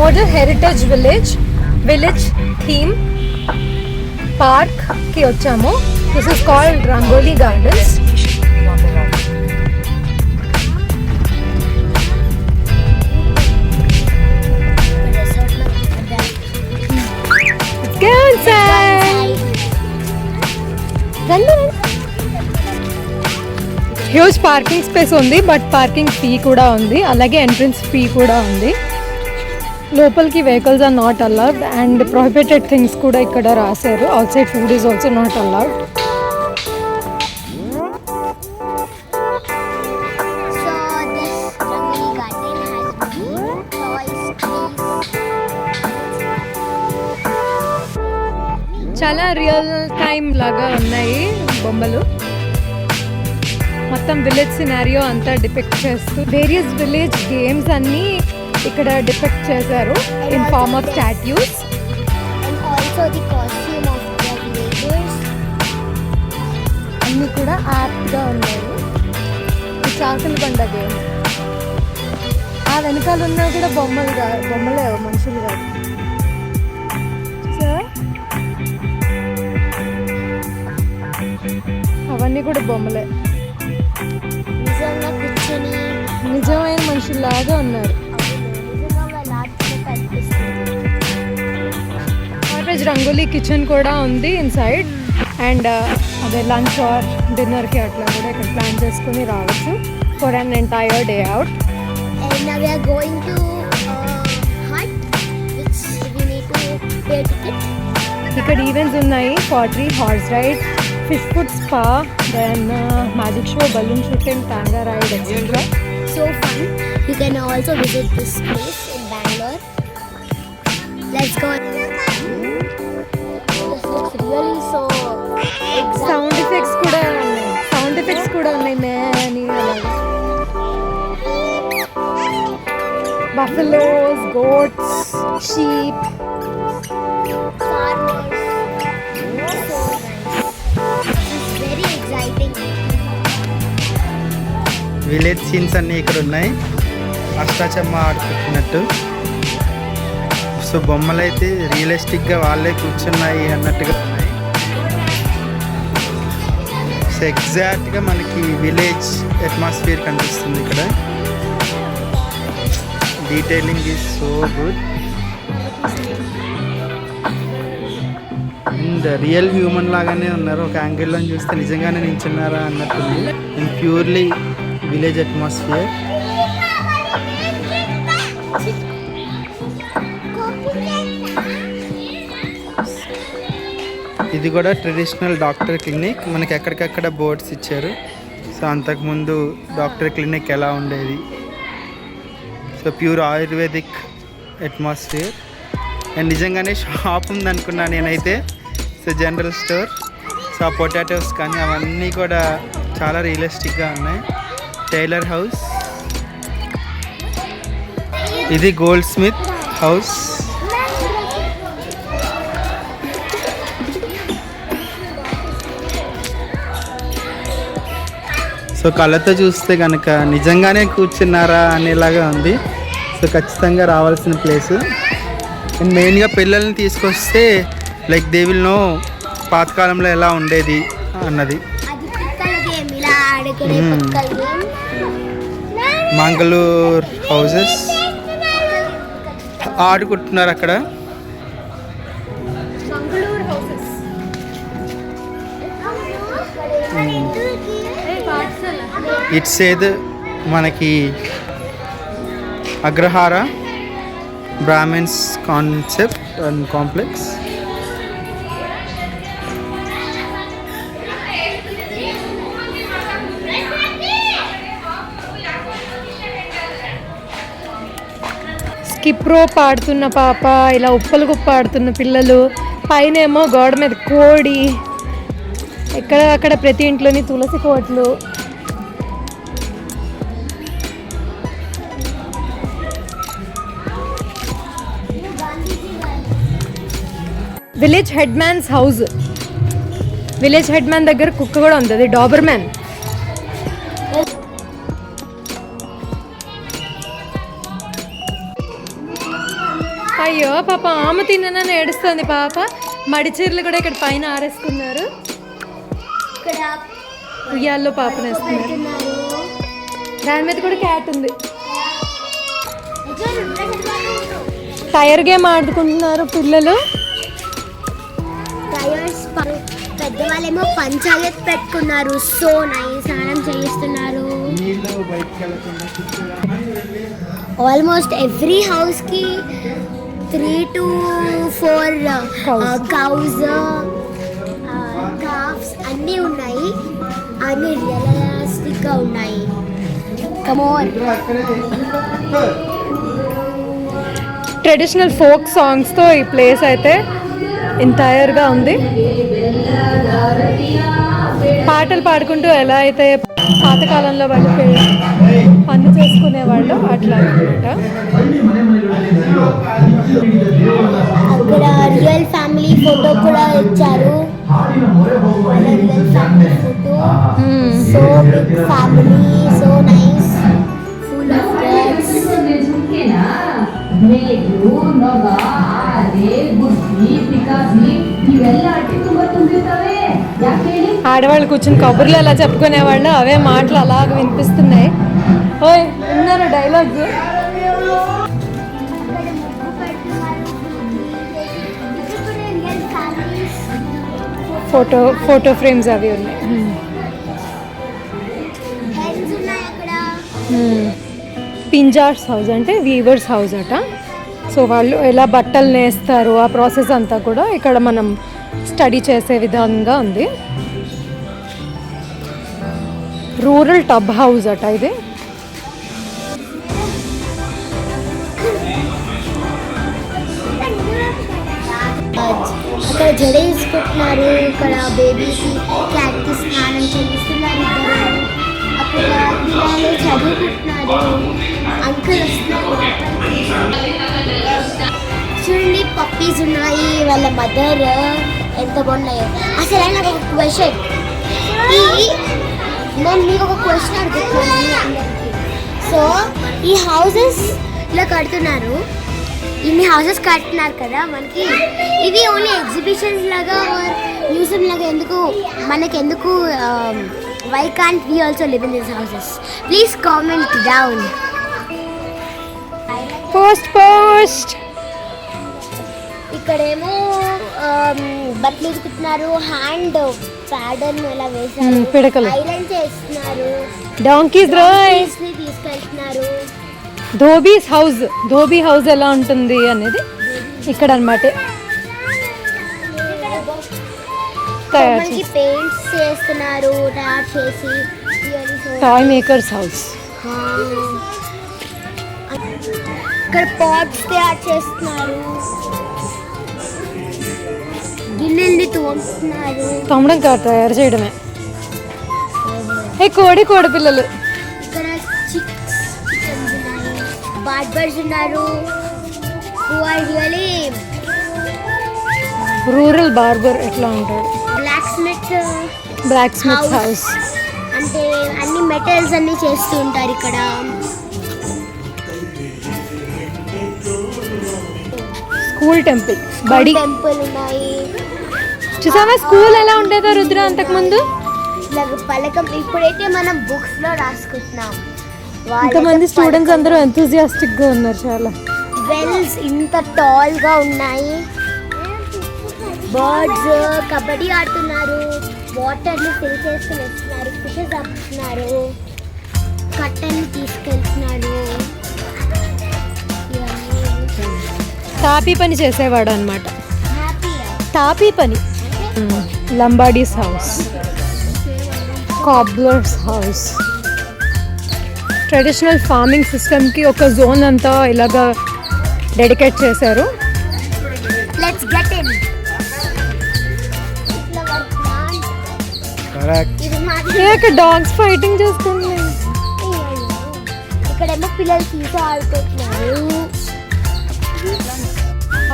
For the heritage village theme park కి వచ్చాము. This is called Rangoli gardens. Huge parking space ఉంది, but parking fee కూడా ఉంది, అలాగే ఎంట్రన్స్ ఫీ కూడా ఉంది. లోపలికి vehicles are not allowed and prohibited things కూడా ఇక్కడ రాశారు. Outside food is also not allowed. చాలా రియల్ టైమ్ లాగా ఉన్నాయి బొమ్మలు. మొత్తం విలేజ్ సినారియో అంతా డిపెక్ట్ చేస్తూ వేరియస్ విలేజ్ గేమ్స్ అన్నీ ఇక్కడ డిపెక్ట్ చేశారు ఇన్ ఫార్మ్ ఆఫ్ స్టాట్యూస్. అన్నీ కూడా యాప్ట్గా ఉన్నాయి. చాకుల బండ గేమ్. ఆ వెనకాల ఉన్నా కూడా బొమ్మలే మనుషులు కాదు. అవన్నీ కూడా బొమ్మలే. నిజమైన మనుషుల్లాగా ఉన్నారు. కాటేజ్ రంగోలీ కిచెన్ కూడా ఉంది ఇన్సైడ్. అండ్ అదే లంచ్ ఆర్ డిన్నర్కి అట్లా కూడా ఇక్కడ ప్లాన్ చేసుకుని రావచ్చు for an entire day out. ఇక్కడ ఈవెంట్స్ ఉన్నాయి. Pottery, horse ride, fish food spa, then magic show, balloon shooting, tanga ride, etc. So fun. You can also visit this place in Bangalore. Let's go. This looks really so exciting. Sound effects kuda unnai many alaga. Buffaloes, goats, sheep, farmers. Village scenes అన్నీ ఇక్కడ ఉన్నాయి. Ashta Chamma ఆడుకుంటున్నట్టు. So బొమ్మలు అయితే రియలిస్టిక్గా వాళ్ళే కూర్చున్నాయి అన్నట్టుగా ఉన్నాయి. So ఎగ్జాక్ట్గా మనకి విలేజ్ అట్మాస్ఫియర్ కనిపిస్తుంది ఇక్కడ. Detailing is so good and real human లాగానే ఉన్నారు. ఒక యాంగిల్లో చూస్తే నిజంగానే నించున్నారా అన్నట్టుంది. And purely village atmosphere. ఇది కూడా ట్రెడిషనల్ డాక్టర్ క్లినిక్. మనకి ఎక్కడికక్కడ బోర్డ్స్ ఇచ్చారు. సో అంతకుముందు డాక్టర్ క్లినిక్ ఎలా ఉండేది. So pure ayurvedic atmosphere. And నిజంగానే షాప్ ఉందనుకున్నాను నేనైతే. So general store. సో ఆ పొటాటోస్ కానీ అవన్నీ కూడా చాలా రియలిస్టిక్గా ఉన్నాయి. Tailor house. ఇది గోల్డ్ స్మిత్ హౌస్. సో కళ్ళతో చూస్తే కనుక నిజంగానే కూర్చున్నారా అనేలాగా ఉంది. సో ఖచ్చితంగా రావాల్సిన ప్లేసు. అండ్ మెయిన్గా పిల్లల్ని తీసుకొస్తే లైక్ దే విల్ నో పాతకాలంలో ఎలా ఉండేది అన్నది. మంగళూర్ హౌసెస్ ఆడుకుంటున్నారు అక్కడ. ఇట్ సేద్ మనకి Agrahara Brahmins concept and complex. స్కిప్రో పాడుతున్న పాప, ఇలా ఉప్పలు గుప్ప ఆడుతున్న పిల్లలు, పైనేమో గోడ మీద కోడి, ఎక్కడ అక్కడ ప్రతి ఇంట్లోని తులసి కోట్లు. Village headman's house. Village headman దగ్గర కుక్క కూడా ఉంది, అది డాబర్ మ్యాన్. అయ్యో పాప ఆమె తిన్ననని ఏడుస్తుంది పాప. మడి చీరలు కూడా ఇక్కడ పైన ఆరేసుకున్నారు. ఇక్కడ ఉయ్యాల్లో పాపనేస్తున్నారు. పెడుతున్నారు. దాని మీద కూడా క్యాట్ ఉంది. టైర్ గేమ్ ఆడుకుంటున్నారు పిల్లలు. టైర్స్ పెద్దవాళ్ళేమో పంచాయత్ పెట్టుకున్నారు. So nice. స్నానం చేయిస్తున్నారు. ఆల్మోస్ట్ ఎవ్రీ హౌస్ కి 3 to 4 కౌస్ కాఫ్స్ అన్నీ ఉన్నాయి. అన్నీ రియలిస్టిక్ గా ఉన్నాయి. కమోన్. ట్రెడిషనల్ ఫోక్ సాంగ్స్తో ఈ ప్లేస్ అయితే ఎంటైర్గా ఉంది. పాటలు పాడుకుంటూ ఎలా అయితే పాతకాలంలో వాళ్ళు పని చేసుకునేవాళ్ళు అట్లా అనమాట. అక్కడ రియల్ ఫ్యామిలీ ఫోటో కూడా ఇచ్చారు. Real family photo. So big family. So nice. Full of kids. ఆడవాళ్ళు కూర్చుని కబుర్లు ఎలా చెప్పుకునేవాళ్ళు అవే మాటలు అలాగ వినిపిస్తున్నాయి. ఓయ్ విన్నారు డైలాగ్. ఫోటో ఫ్రేమ్స్ అవి ఉన్నాయి. పింజార్స్ హౌస్ అంటే వీవర్స్ హౌస్ అట. సో వాళ్ళు ఎలా బట్టలు నేస్తారు ఆ ప్రాసెస్ అంతా కూడా ఇక్కడ మనం స్టడీ చేసే విధంగా ఉంది. రూరల్ టబ్ హౌస్ అట ఇది. అక్కడ జడ వేసుకుంటున్నారు. ఇక్కడ బేబీకి క్యాట్కి స్నానం చేయిస్తున్నారు ఇద్దరు. అక్కడ పిల్లలు చదువుకుంటున్నారు. అంకుల్ వస్తున్నారు. చూడండి పప్పీస్ ఉన్నాయి. వాళ్ళ మదర్ ఎంత బాగున్నాయో. అసలు నాకు ఒక క్వశ్చన్. నేను మీకు ఒక క్వశ్చన్ అడుగుతున్నాను. సో ఈ హౌసెస్ ఇలా కడుతున్నారు. ఇన్ని హౌసెస్ కడుతున్నారు కదా మనకి. ఇవి ఓన్లీ ఎగ్జిబిషన్స్ లాగా మ్యూజియం లాగా ఎందుకు మనకెందుకు? Why can't we also live in this houses? Please comment down. Post ఇక్కడేమో బట్టలు ఉతుకుతున్నారు. హ్యాండ్ ప్యాడల్ ఇలా వేసారు. పిడకలు ఐరన్ చేస్తున్నారు. డాంకీస్ రైస్ తీసుకెళ్తున్నారు. ధోబీ హౌస్ ఎలా ఉంటుంది అనేది ఇక్కడ అన్నమాట. పెయింట్స్ చేస్తున్నారు. తయారు చేసి టాయ్ మేకర్స్ హౌస్. ఇక్కడ పాట్స్ తయారు చేస్తున్నారు. గిన్నెల్ని తోమడం కాదు, తయారు చేయడమే. కోడి పిల్లలు. ఇక్కడ చిక్స్ ఉన్నాయి. బార్బర్స్ ఉన్నారు. రూరల్ బార్బర్ ఎట్లా ఉంటాడు. బ్లాక్ స్మిత్ హౌస్ అంటే అన్ని మెటల్స్ అన్ని చేస్తూ ఉంటారు ఇక్కడ. స్కూల్ టెంపుల్, బడి టెంపుల్ ఉన్నాయి. చూసావా స్కూల్ ఎలా ఉండేదో రుద్ర అంతకు ముందు. పలకం ఇప్పుడైతే మనం బుక్స్ లో రాసుకుంటున్నాం. ఇంతమంది స్టూడెంట్స్ అందరూ ఎంతూజియాస్టిక్ గా ఉన్నారు. చాలా వెల్స్ ఇంత టాల్ గా ఉన్నాయి. బర్డ్స్ కబడ్డీ ఆడుతున్నారు. వాటర్ ని ఫిల్ చేసుకుని వస్తున్నారు. ఫిషెస్ ఆపుతున్నారు. కట్టెని తీసుకెళ్తున్నారు. తాపీ పని చేసేవాడు అనమాట. తాపీ పని. Lambadis house, cobblers house. Traditional farming సిస్టమ్కి ఒక జోన్ అంతా ఇలాగా డెడికేట్ చేశారు. డాగ్స్ ఫైటింగ్ చేస్తున్నాయి. ఇక్కడేమో పిల్లలు తీసి ఆడుకుంటున్నారు.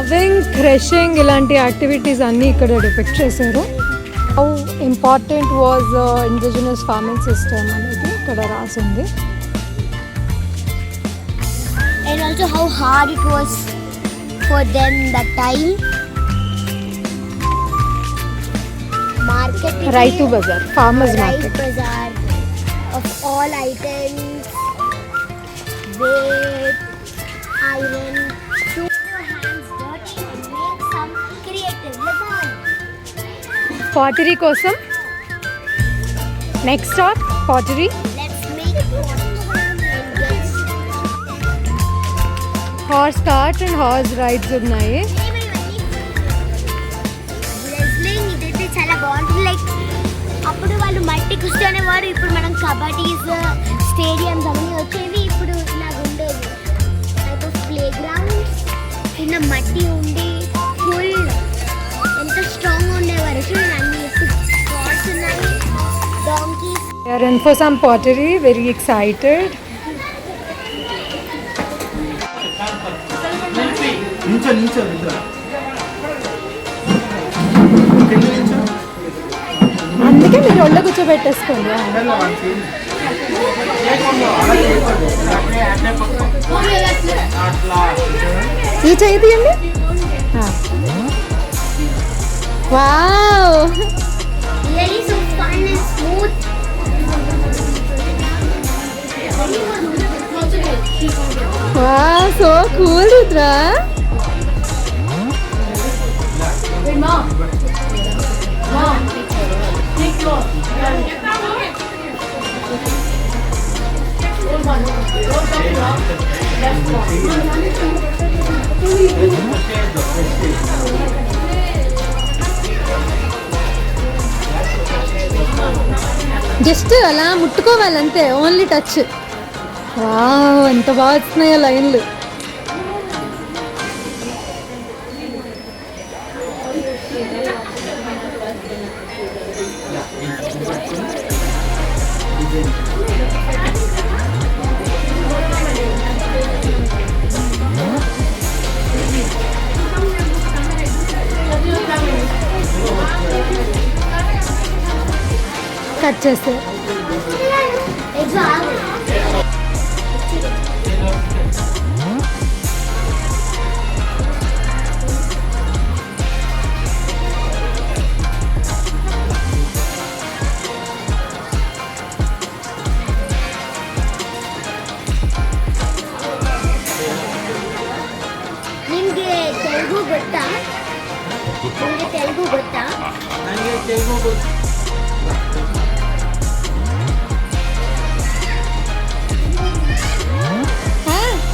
అవింగ్, క్రషింగ్ ఇలాంటి యాక్టివిటీస్ అన్నీ ఇక్కడ డిపెక్ట్ చేశారు. How important was indigenous farming system అనేది ఇక్కడ రాసింది. And also how hard it was for them the time. Market Raitu Bazaar, farmers market. Bazaar of all items, weight, iron. Do your hands dirty and make some creative. Look on. Pottery కోసం next stop pottery. Let's make and get horse cart and horse rides ఉన్నాయి. Wrestling ఇదైతే చాలా బాగుంటుంది. Like అప్పుడు వాళ్ళు మట్టి కుస్తీ అనేవారు, ఇప్పుడు మనం కబడ్డీస్ స్టేడియంస్ అవన్నీ వచ్చేవి, ఇప్పుడు ఇలాగ ఉండేవి. టైప్ ఆఫ్ ప్లే గ్రౌండ్స్ కింద మట్టి ఉండి ఫుల్ ఎంత స్ట్రాంగ్ ఉండేవారు. చూడండి అన్ని స్పాట్స్ ఉన్నాయి. Donkeys. We are in for some pottery, very excited. నించో అందుకే మీరు ఒళ్ళో కూర్చోబెట్టేసుకోండి. ఈ చేయి తీయండి. Wow, Really so fun and smooth. Wow, so cool Rudra. Just అలా ముట్టుకోవాలంతే, ఓన్లీ టచ్. వావ్, ఎంత బాగా వస్తున్నాయో లైన్లు. కట్ చేస్తే ನಿಮಗೆ ತೆಲುಗು ಗೊತ್ತಾ? ನಿಮಗೆ ತೆಲುಗು ಗೊತ್ತಾ? ನನಗೆ ತೆಲುಗು ಗೊತ್ತು.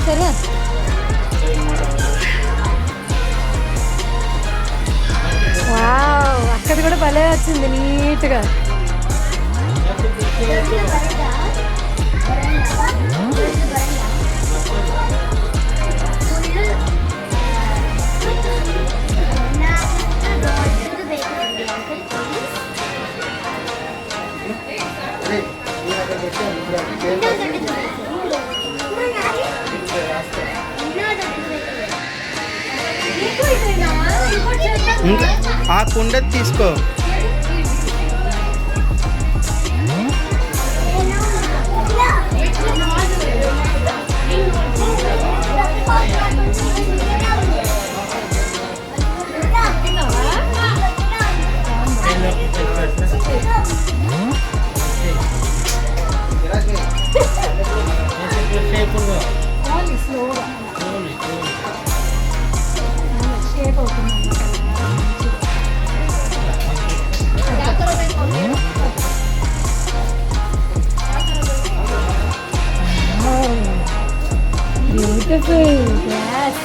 సరే. వావ్, అక్కది కూడా భలే వచ్చింది నీట్గా. ఆ కుండ తీసుకో. Beautiful, yes.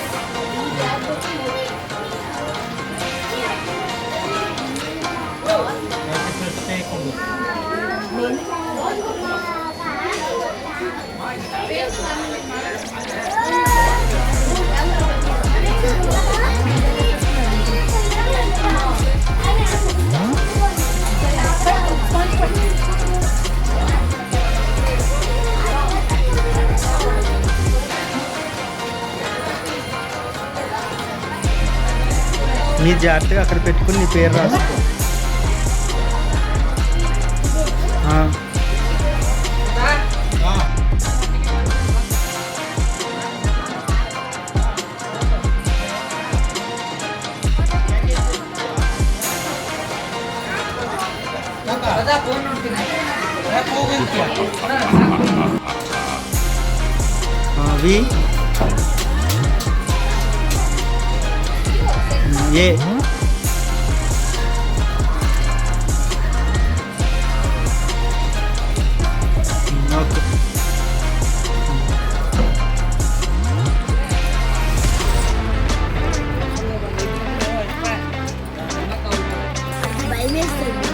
నీ జాగ్రత్తగా అక్కడ పెట్టుకుని నీ పేరు రాసుకో. వి ఏ ఓకే. భయమేస్తుంది.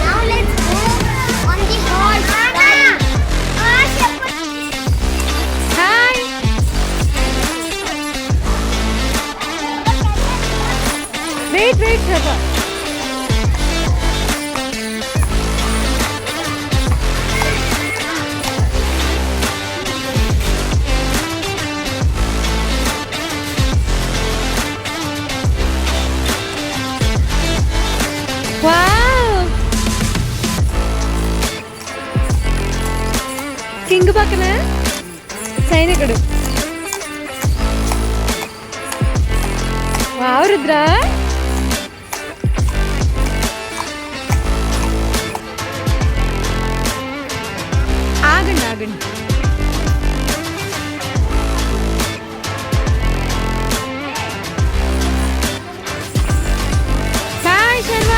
Now let's go on the horse ride. Hi wait Shraddha. Wow king పక్కన సైనికుడు. వావ్ రుద్ర ఆగండి ఆగండి. హాయ్ శర్మ.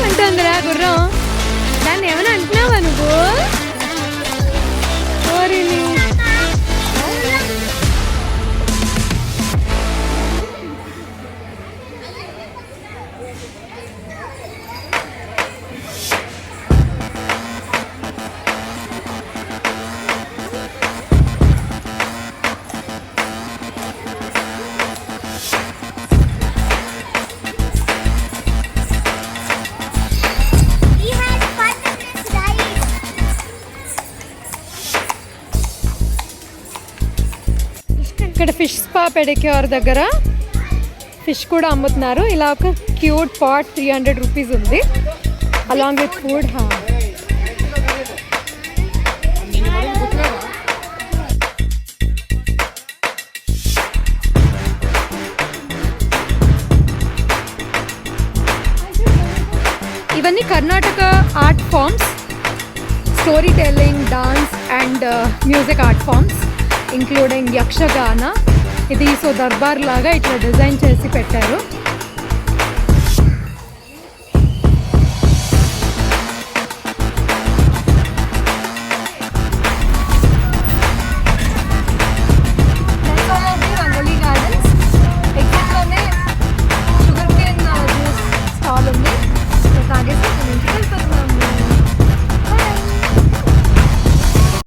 అంటుందిరా గుర్రం. దాన్ని ఏమైనా అంటున్నావా నువ్వు? ఓరిని. We had fun in this ride. ఇక్కడ ఫిష్ స్పా పెడిక్యూర్ దగ్గర ఫిష్ కూడా అమ్ముతున్నారు. ఇలా ఒక క్యూట్ పాట్ 300 రూపీస్ ఉంది. Along with food. ఇవన్నీ Karnataka art forms, story telling, dance and music art forms including Yakshagana. ఇది సో దర్బార్ లాగా ఇట్లా డిజైన్ చేసి పెట్టారు.